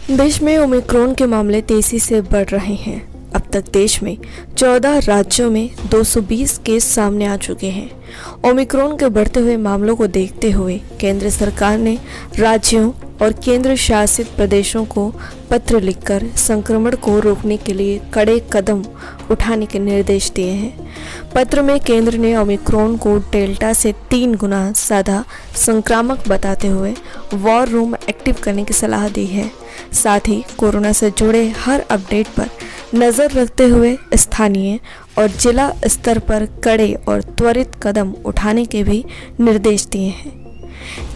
देश में ओमिक्रॉन के मामले तेजी से बढ़ रहे हैं। अब तक देश में 14 राज्यों में 220 केस सामने आ चुके हैं। ओमिक्रॉन के बढ़ते हुए मामलों को देखते हुए केंद्र सरकार ने राज्यों और केंद्र शासित प्रदेशों को पत्र लिखकर संक्रमण को रोकने के लिए कड़े कदम उठाने के निर्देश दिए हैं। पत्र में केंद्र ने ओमिक्रॉन को डेल्टा से 3 गुना ज़्यादा संक्रामक बताते हुए वॉर रूम एक्टिव करने की सलाह दी है। साथ ही कोरोना से जुड़े हर अपडेट पर नज़र रखते हुए स्थानीय और जिला स्तर पर कड़े और त्वरित कदम उठाने के भी निर्देश दिए हैं।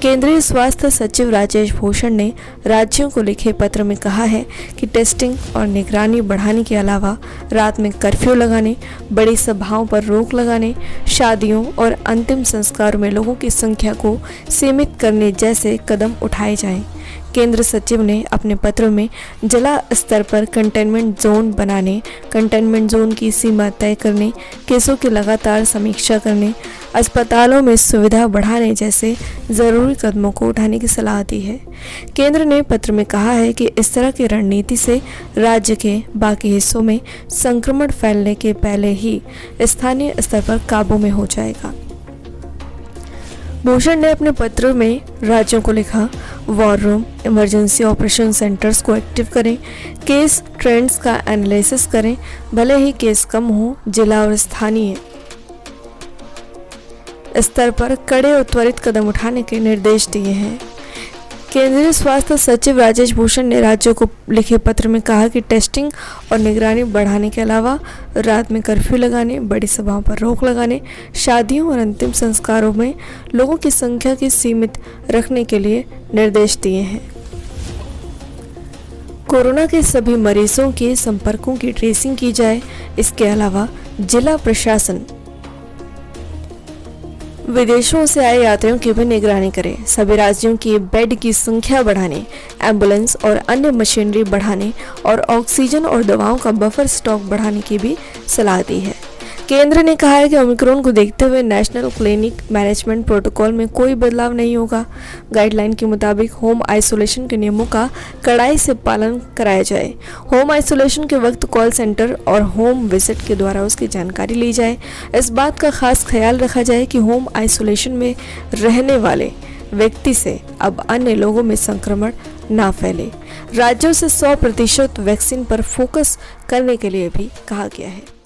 केंद्रीय स्वास्थ्य सचिव राजेश भूषण ने राज्यों को लिखे पत्र में कहा है कि टेस्टिंग और निगरानी बढ़ाने के अलावा रात में कर्फ्यू लगाने, बड़ी सभाओं पर रोक लगाने, शादियों और अंतिम संस्कारों में लोगों की संख्या को सीमित करने जैसे कदम उठाए जाएं। केंद्र सचिव ने अपने पत्र में जिला स्तर पर कंटेनमेंट जोन बनाने, कंटेनमेंट जोन की सीमा तय करने, केसों की लगातार समीक्षा करने, अस्पतालों में सुविधा बढ़ाने जैसे ज़रूरी कदमों को उठाने की सलाह दी है। केंद्र ने पत्र में कहा है कि इस तरह की रणनीति से राज्य के बाकी हिस्सों में संक्रमण फैलने के पहले ही स्थानीय स्तर पर काबू में हो जाएगा। भूषण ने अपने पत्र में राज्यों को लिखा, war room, emergency operation centres को एक्टिव करें, केस ट्रेंड्स का एनालिसिस करें, भले ही केस कम हो, जिला और स्थानीय स्तर पर कड़े और त्वरित कदम उठाने के निर्देश दिए हैं। केंद्रीय स्वास्थ्य सचिव राजेश भूषण ने राज्यों को लिखे पत्र में कहा कि टेस्टिंग और निगरानी बढ़ाने के अलावा रात में कर्फ्यू लगाने, बड़ी सभाओं पर रोक लगाने, शादियों और अंतिम संस्कारों में लोगों की संख्या की सीमित रखने के लिए निर्देश दिए हैं। कोरोना के सभी मरीजों के संपर्कों की ट्रेसिंग की जाए। इसके अलावा जिला प्रशासन विदेशों से आए यात्रियों की भी निगरानी करें। सभी राज्यों की बेड की संख्या बढ़ाने, एम्बुलेंस और अन्य मशीनरी बढ़ाने और ऑक्सीजन और दवाओं का बफर स्टॉक बढ़ाने की भी सलाह दी है। केंद्र ने कहा है कि ओमिक्रॉन को देखते हुए नेशनल क्लिनिक मैनेजमेंट प्रोटोकॉल में कोई बदलाव नहीं होगा। गाइडलाइन के मुताबिक होम आइसोलेशन के नियमों का कड़ाई से पालन कराया जाए। होम आइसोलेशन के वक्त कॉल सेंटर और होम विजिट के द्वारा उसकी जानकारी ली जाए। इस बात का खास ख्याल रखा जाए कि होम आइसोलेशन में रहने वाले व्यक्ति से अब अन्य लोगों में संक्रमण ना फैले। राज्यों से 100% वैक्सीन पर फोकस करने के लिए भी कहा गया है।